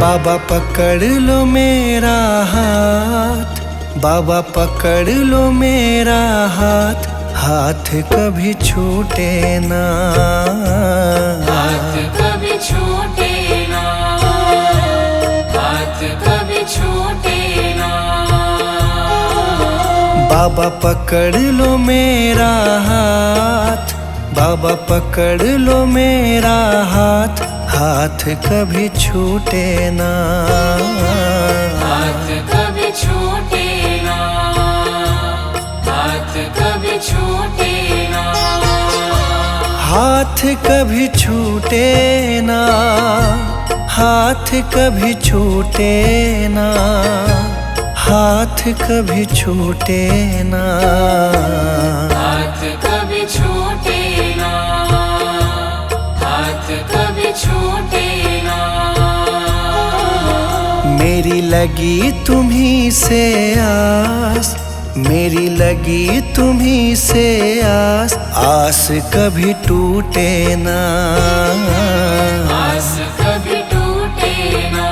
बाबा पकड़ लो मेरा हाथ, बाबा पकड़ लो मेरा हाथ, हाथ कभी छूटे ना, हाथ कभी छूटे ना, हाथ कभी छूटे ना। बाबा पकड़ लो मेरा हाथ, बाबा पकड़ लो मेरा हाथ, हाथ कभी छूटे ना, हाथ कभी छूटे ना, हाथ कभी छूटे ना। हाथ कभी छूटे ना, हाथ कभी छूटे ना, हाथ कभी छूटे ना, हाथ कभी छूटे ना, हाथ कभी छूटे ना। मेरी लगी तुम्हीं से आस, मेरी लगी तुम्हीं से आस, आस कभी टूटे ना, आस कभी टूटे ना,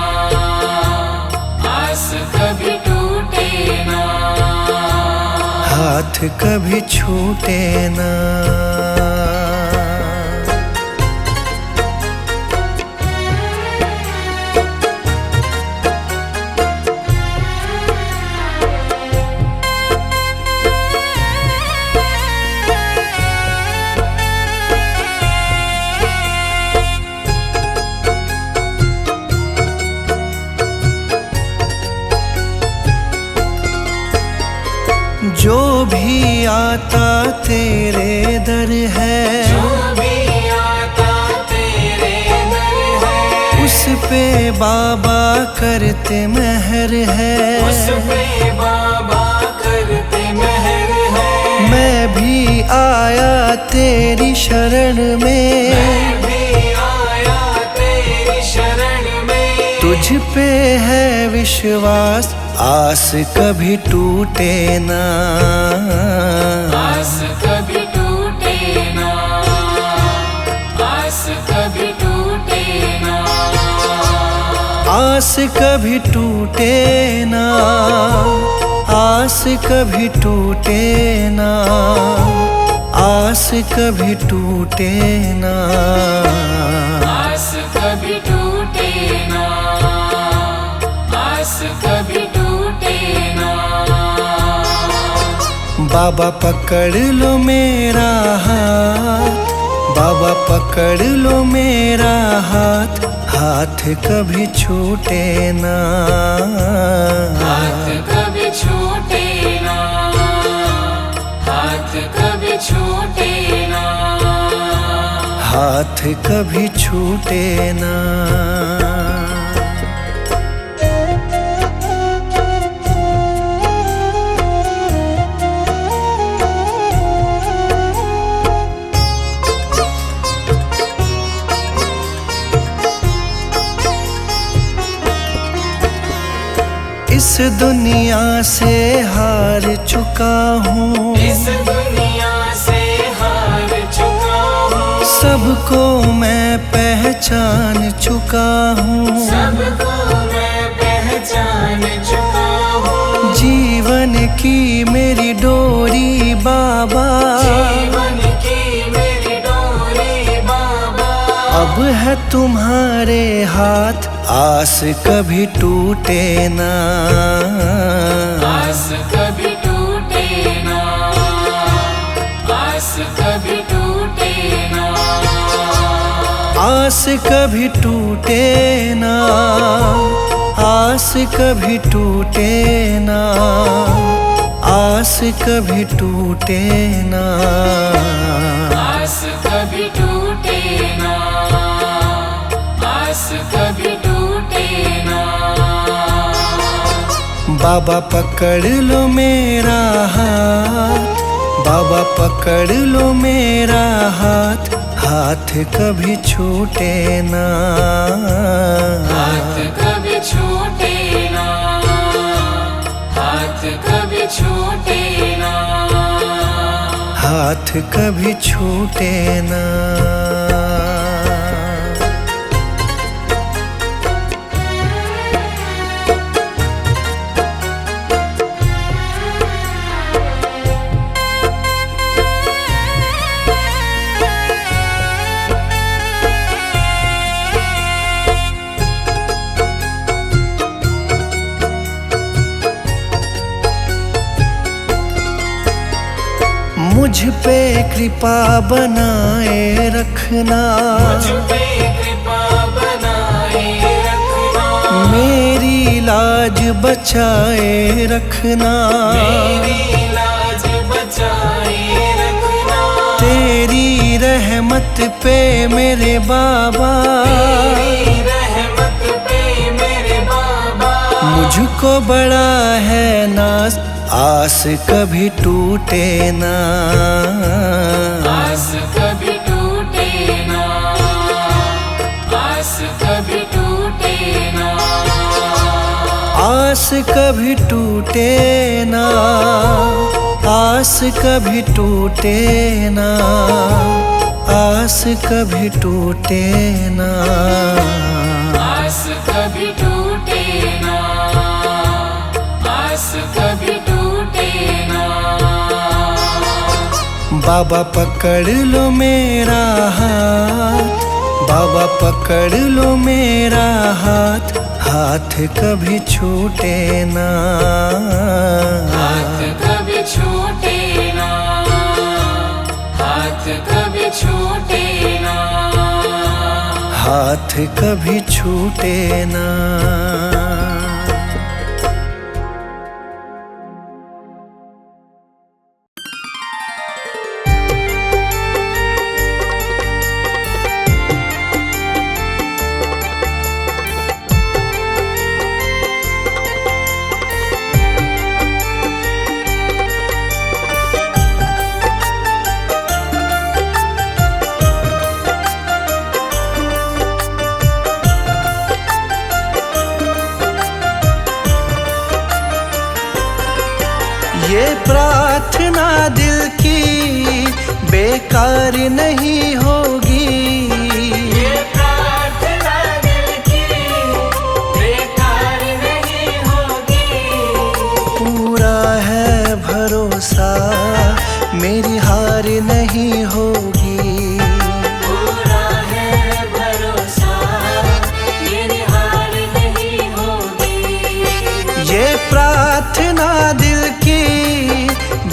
आस कभी टूटे ना। हाथ कभी छूटे ना। जो भी आता तेरे दर है, जो भी आता तेरे दर है, उस पे बाबा करते मेहर है, उस पे बाबा करते मेहर है। मैं भी आया तेरी शरण में, मैं भी आया तेरी शरण में। तुझ पे है विश्वास, आस कभी टूटे ना, आस कभी टूटे ना, आस कभी टूटे ना। आस कभी टूटे ना, आस कभी टूटे ना, आस कभी टूटे ना, आस कभी टूटे ना, आस कभी टूटे ना। बाबा पकड़ लो मेरा हाथ, बाबा पकड़ लो मेरा हाथ, हाथ कभी छूटे ना, हाथ कभी छूटे ना, हाथ कभी छूटे ना। हाथ कभी छूटे ना। इस दुनिया से हार चुका हूँ, इस दुनिया से हार चुका हूँ, सबको मैं पहचान चुका हूँ, सबको मैं पहचान चुका हूँ। जीवन की मेरी डोरी बाबा, जीवन की मेरी डोरी बाबा, अब है तुम्हारे हाथ, आस कभी टूटे ना, आस कभी टूटे ना, आस कभी टूटे ना। आस कभी टूटे ना, आस कभी टूटे ना, आस कभी टूटे ना, आस कभी टूटे ना, आस कभी टूटे ना। बाबा पकड़ लो मेरा हाथ, बाबा पकड़ लो मेरा हाथ, हाथ कभी छूटे ना, हाथ कभी छूटे ना, हाथ कभी छूटे ना। हाथ कभी छूटे ना। पे कृपा बनाए रखना, मुझ पे कृपा बनाए रखना, मेरी लाज बचाए रखना, मेरी लाज बचाए रखना, तेरी रहमत पे मेरे बाबा, तेरी रहमत पे मेरे बाबा। मुझको बड़ा है नाज, आस कभी टूटे ना, आस कभी टूटे ना, आस कभी टूटे ना, आस कभी टूटे ना, आस कभी टूटे ना, आस कभी टूटे ना, आस कभी टूटे ना, आस कभी टूटे ना। बाबा पकड़ लो मेरा हाथ, बाबा पकड़ लो मेरा हाथ, हाथ कभी छूटे ना, हाथ कभी छूटे ना, हाथ कभी छूटे ना, हाथ कभी छूटे ना। ये प्रार्थना दिल की बेकार नहीं होगी, ये प्रार्थना दिल की बेकार नहीं होगी, पूरा है भरोसा मेरी हार नहीं होगी, पूरा है भरोसा मेरी हार नहीं होगी, ये प्रार्थना दिल की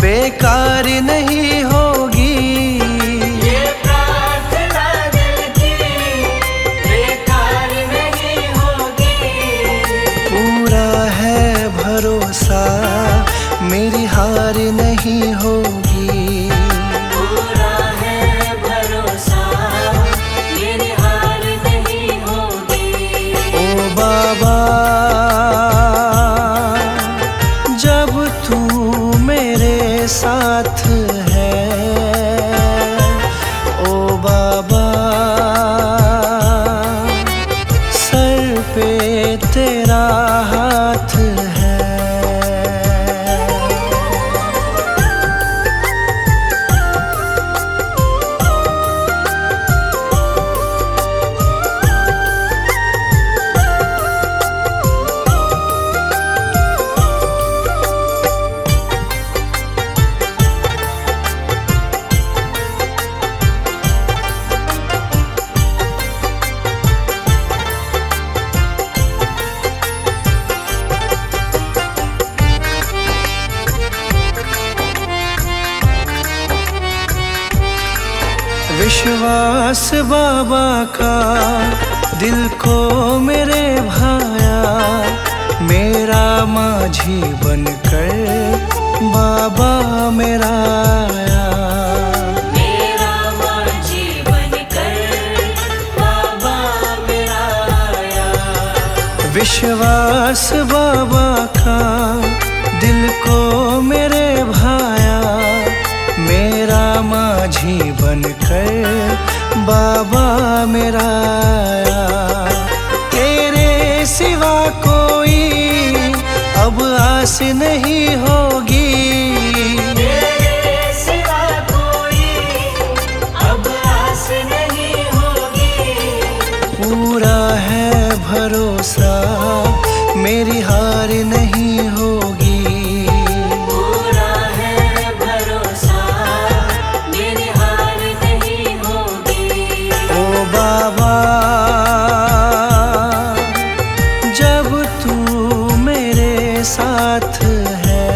बेकार नहीं होगी, ये प्रार्थना दिल की बेकार नहीं होगी, पूरा है भरोसा मेरी हार नहीं होगी, पूरा है भरोसा मेरी हार नहीं होगी। ओ बाबा जब तू मेरे साथ है, ओ बाबा सर पे तेरा हाथ है, विश्वास बाबा का दिल को मेरे भाया, मेरा माझी बनकर बाबा मेरा आया, मेरा माझी बनकर बाबा मेरा आया, विश्वास बाबा का दिल को मेरे भाया, मेरा माझी बनकर बाबा मेरा आया, तेरे सिवा कोई अब आस नहीं होगी, तेरे सिवा कोई अब आस नहीं होगी, पूरा है भरोसा मेरी हार नहीं होगी, पूरा है भरोसा मेरी हार नहीं होगी। ओ बाबा जब तू मेरे साथ है,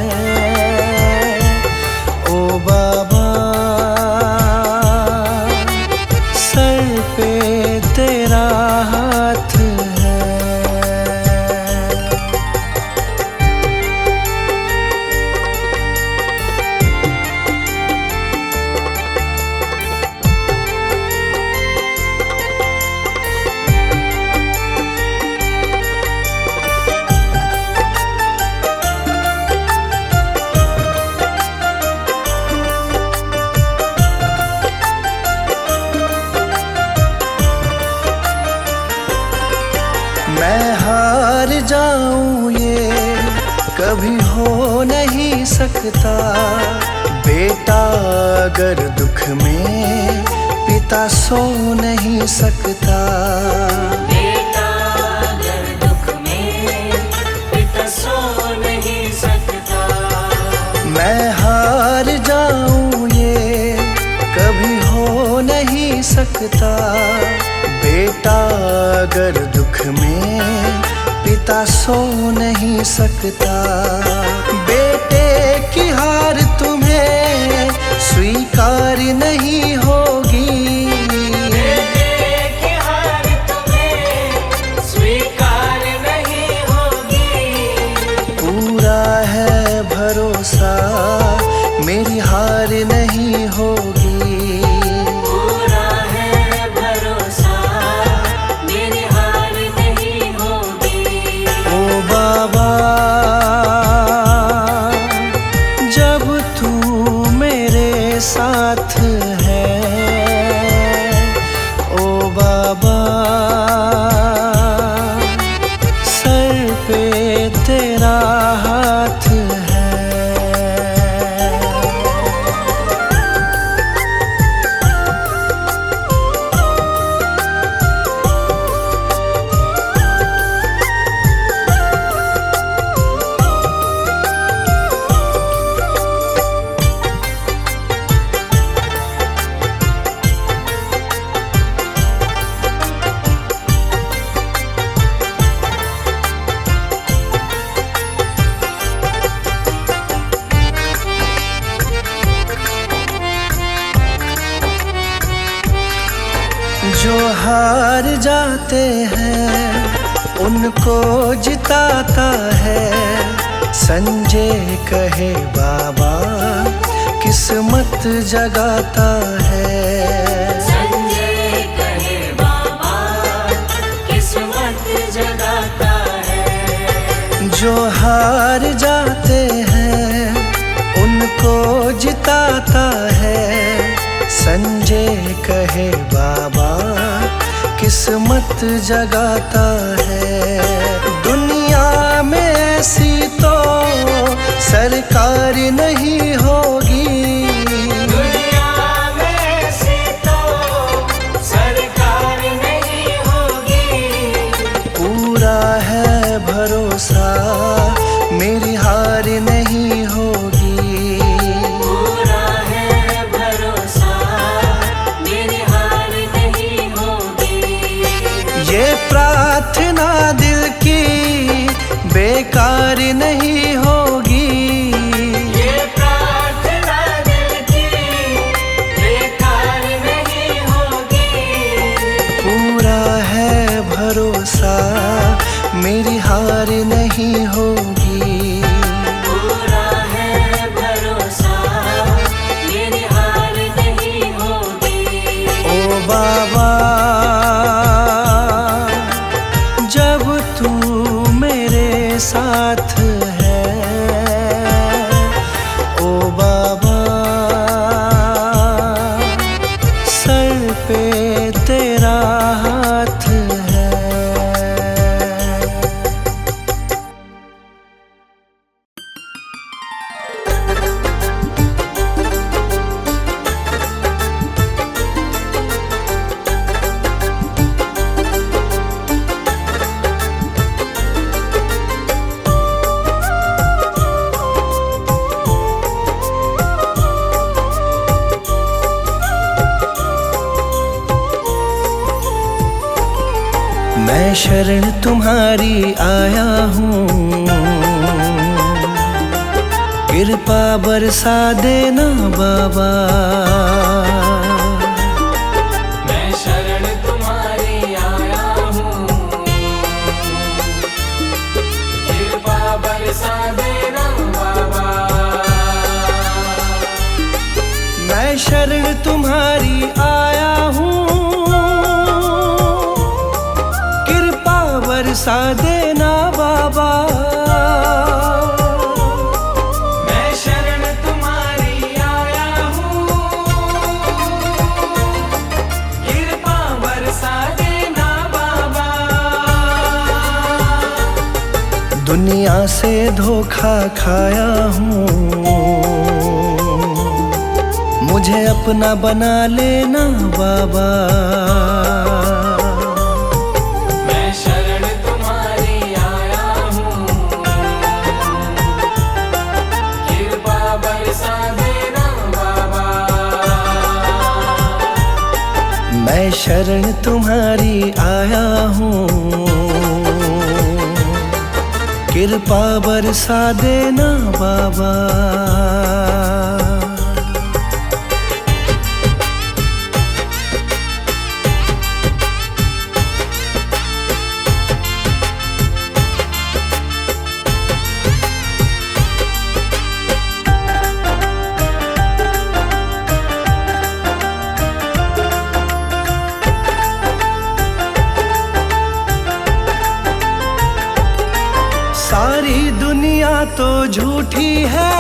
मैं हार जाऊं ये कभी हो नहीं सकता। बेटा अगर दुख में पिता सो नहीं सकता। बेटा अगर दुख में पिता सो नहीं सकता। मैं हार जाऊं ये कभी हो नहीं सकता। बेटा अगर दुख में पिता सो नहीं सकता। बेटे की हार तुम्हें स्वीकार नहीं होगी। बेटे की हार तुम्हें स्वीकार नहीं होगी। पूरा है भरोसा मेरी हार नहीं होगी। पूरा है भरोसा मेरी हार नहीं होगी। ओ बाबा जब तू मेरे साथ है, ओ बाबा सर पे तेरा हाथ है। जो हार जाते हैं उनको जिताता है। संजय कहे बाबा किस्मत जगाता है। संजय कहे बाबा किस्मत जगाता है। जो हार जाते हैं उनको जिताता है। संजय कहे बाबा किस्मत जगाता है। दुनिया में ऐसी तो सरकार नहीं होगी। दुनिया में ऐसी तो सरकार नहीं होगी। पूरा है भरोसा मेरी हार नहीं होगी। पूरा है भरोसा मेरी हार नहीं होगी। ये प्रार्थना दिल की बेकार नहीं होगी। ये प्रार्थना दिल की बेकार नहीं होगी। पूरा है भरोसा मेरी हार नहीं होगी। पूरा है भरोसा मेरी हार नहीं होगी। ओ बाबा जब तू मेरे साथ है, ओ बाबा सर पे तेरा हाथ है। मैं शरण तुम्हारी आया हूँ, कृपा बरसा देना बाबा। मैं शरण तुम्हारी आया हूँ, कृपा बरसा देना बाबा। मैं शरण तुम्हारी आया हूँ, कृपा बरसा देना बाबा। मैं शरण तुम्हारी आया हूँ, कृपा बरसा देना बाबा। दुनिया से धोखा खाया हूँ, मुझे अपना बना लेना बाबा। मैं शरण तुम्हारी आया हूँ, कृपा बरसा देना बाबा। मैं शरण तुम्हारी आया हूँ, कृपा बरसा देना बाबा। सारी दुनिया तो झूठी है,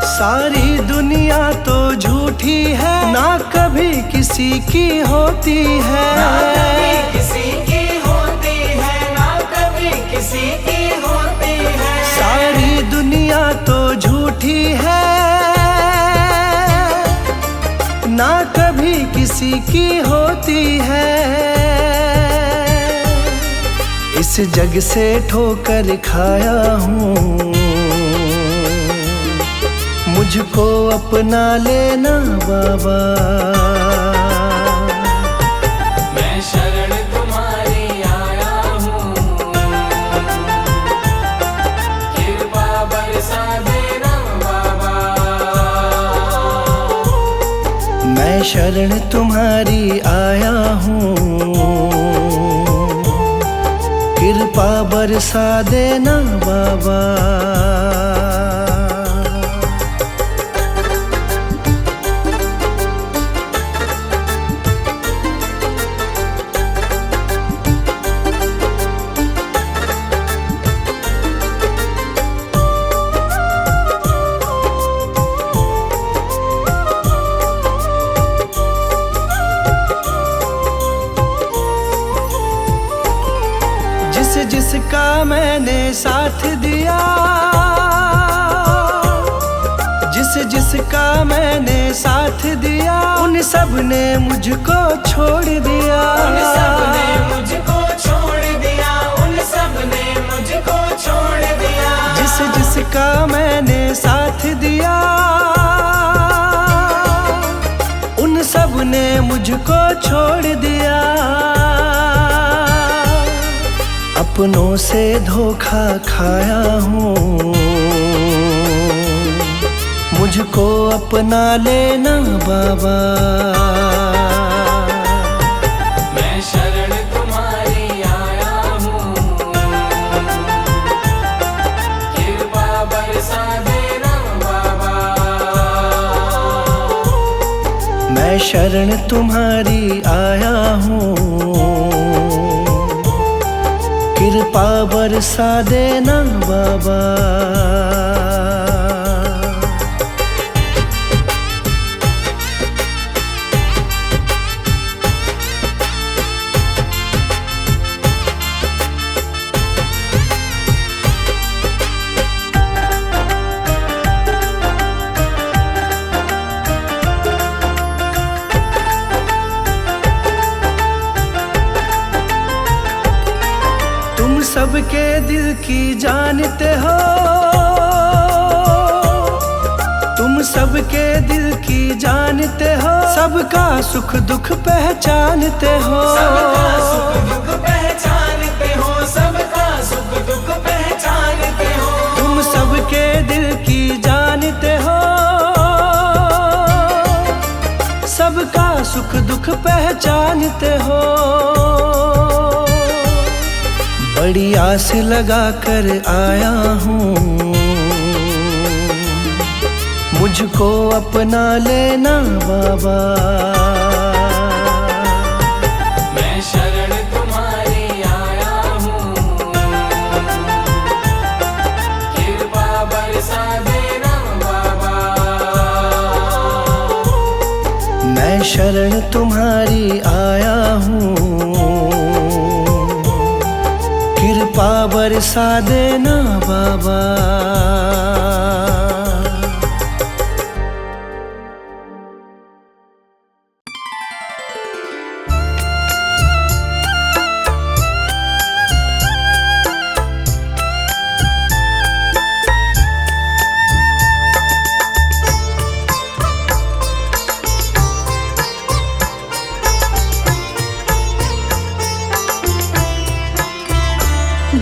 सारी दुनिया तो झूठी है, ना कभी किसी की होती है। ना कभी किसी की होती है, ना कभी किसी की होती है। सारी दुनिया तो झूठी है, ना कभी किसी की होती है। इस जग से ठोकर खाया हूँ, मुझको अपना लेना बाबा। मैं शरण तुम्हारी आया हूँ, कृपा बरसा देना बाबा। मैं शरण तुम्हारी आया हूँ, कृपा बरसा देना बाबा। जिसका मैंने साथ दिया, जिसका मैंने साथ दिया, उन सब ने मुझको छोड़ दिया। उन सब ने मुझको छोड़ दिया, उन सब ने मुझको छोड़ दिया। जिसका मैंने साथ दिया, उन सब ने मुझको छोड़ दिया। अपनों से धोखा खाया हूँ, मुझको अपना लेना बाबा। मैं शरण तुम्हारी आया हूँ, कृपा बरसा देना बाबा। मैं शरण तुम्हारी आया हूँ, कृपा बरसा देना बाबा। तुम सबके दिल की जानते हो, तुम सबके दिल की जानते हो, सबका सुख दुख पहचानते हो। सबका सुख दुख पहचानते हो, सबका सुख दुख पहचानते हो। तुम सबके दिल की जानते हो, सबका सुख दुख पहचानते हो। बड़ी आस लगा कर आया हूँ, मुझको अपना लेना बाबा। मैं शरण तुम्हारी आया हूँ, कृपा बरसा देना बाबा। मैं शरण तुम्हारी आया हूँ, बरसा देना बाबा।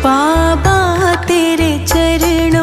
बाबा तेरे चरणों